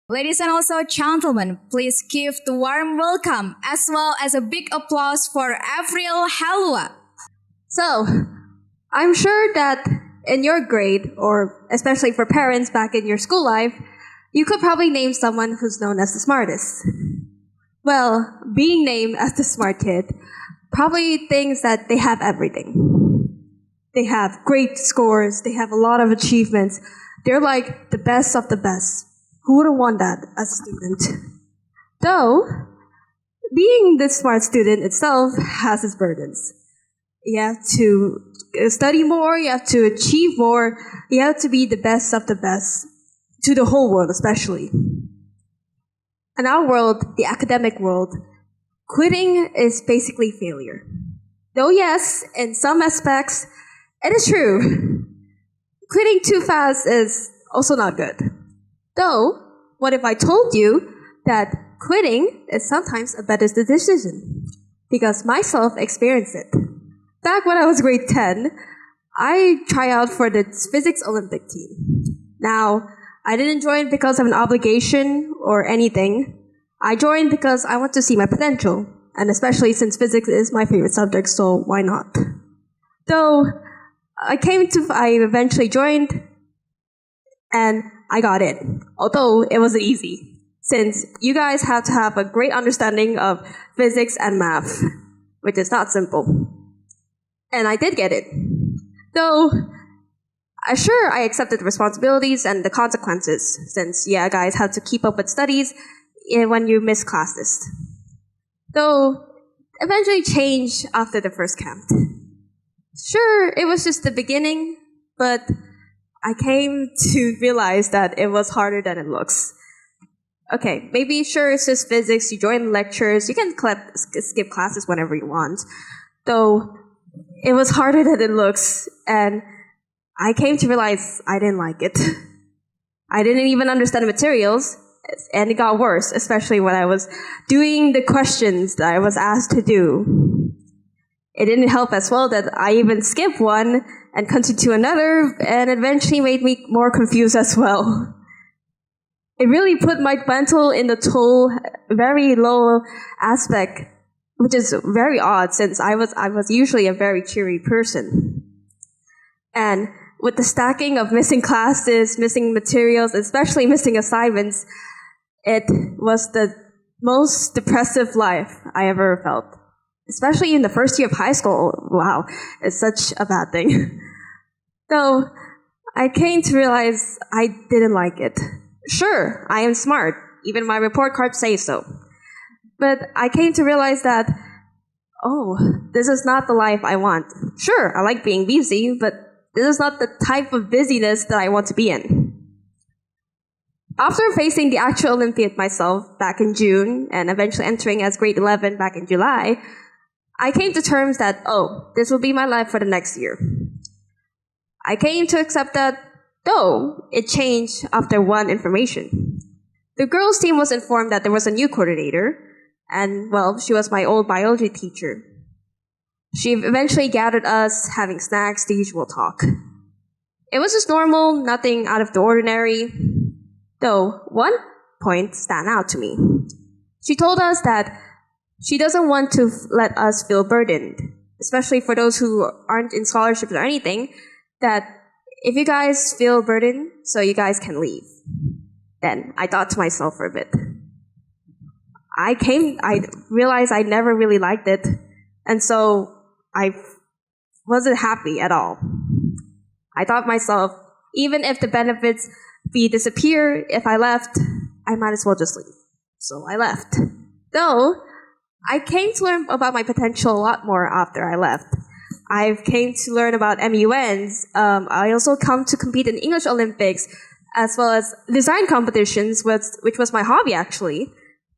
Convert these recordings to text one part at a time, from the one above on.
Ladies and also gentlemen, please give the warm welcome as well as a big applause for Avril Halua. So, I'm sure that in your grade, or especially for parents back in your school life, you could probably name someone who's known as the smartest. Well, being named as the smart kid probably thinks that they have everything. They have great scores, they have a lot of achievements. They're like the best of the best. Who wouldn't want that as a student? Though, being the smart student itself has its burdens. You have to study more, you have to achieve more, you have to be the best of the best, to the whole world especially. In our world, the academic world, quitting is basically failure. Though yes, in some aspects, it is true. Quitting too fast is also not good. Though, what if I told you that quitting is sometimes a better decision? Because myself experienced it. Back when I was grade 10, I tried out for the physics Olympic team. Now, I didn't join because of an obligation or anything. I joined because I want to see my potential, and especially since physics is my favorite subject, so why not? Though, I eventually joined, and I got in. Although it wasn't easy, since you guys have to have a great understanding of physics and math, which is not simple. And I did get it. Though, sure, I accepted the responsibilities and the consequences, since, yeah, guys have to keep up with studies when you miss classes. Though, eventually changed after the first camp. Sure, it was just the beginning, but I came to realize that it was harder than it looks. Okay, maybe sure it's just physics, you join lectures, you can skip classes whenever you want. Though, it was harder than it looks, and I came to realize I didn't like it. I didn't even understand the materials, and it got worse, especially when I was doing the questions that I was asked to do. It didn't help as well that I even skipped one and continued to another, and eventually made me more confused as well. It really put my mental in the toll, very low aspect, which is very odd since I was usually a very cheery person. And with the stacking of missing classes, missing materials, especially missing assignments, it was the most depressive life I ever felt. Especially in the first year of high school. Wow, it's such a bad thing. Though, I came to realize I didn't like it. Sure, I am smart. Even my report card says so. But I came to realize that, oh, this is not the life I want. Sure, I like being busy, but this is not the type of busyness that I want to be in. After facing the actual Olympiad myself back in June, and eventually entering as grade 11 back in July, I came to terms that, oh, this will be my life for the next year. I came to accept that, though it changed after one information. The girls' team was informed that there was a new coordinator, and, well, she was my old biology teacher. She eventually gathered us, having snacks, the usual talk. It was just normal, nothing out of the ordinary. Though, one point stand out to me. She told us that she doesn't want to let us feel burdened, especially for those who aren't in scholarships or anything, that if you guys feel burdened, so you guys can leave. Then I thought to myself for a bit. I realized I never really liked it, and so I wasn't happy at all. I thought myself, even if the benefits fee disappear, if I left, I might as well just leave. So I left. Though, I came to learn about my potential a lot more after I left. I came to learn about MUNs. I also come to compete in English Olympics, as well as design competitions, which was my hobby actually.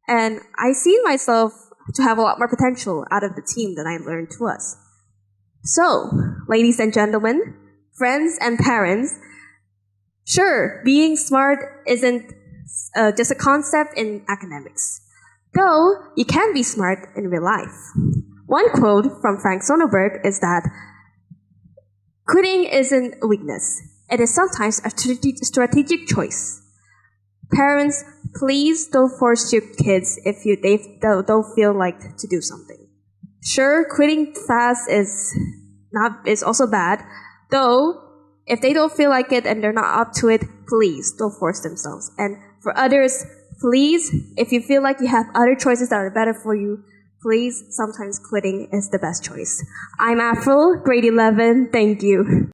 And I see myself to have a lot more potential out of the team than I learned to us. So, ladies and gentlemen, friends and parents, sure, being smart isn't just a concept in academics. Though, you can be smart in real life. One quote from Frank Sonnenberg is that quitting isn't a weakness. It is sometimes a strategic choice. Parents, please don't force your kids if they don't feel like to do something. Sure, quitting fast is also bad, though if they don't feel like it and they're not up to it, please don't force themselves. And for others, please, if you feel like you have other choices that are better for you, please, sometimes quitting is the best choice. I'm Avril, grade 11. Thank you.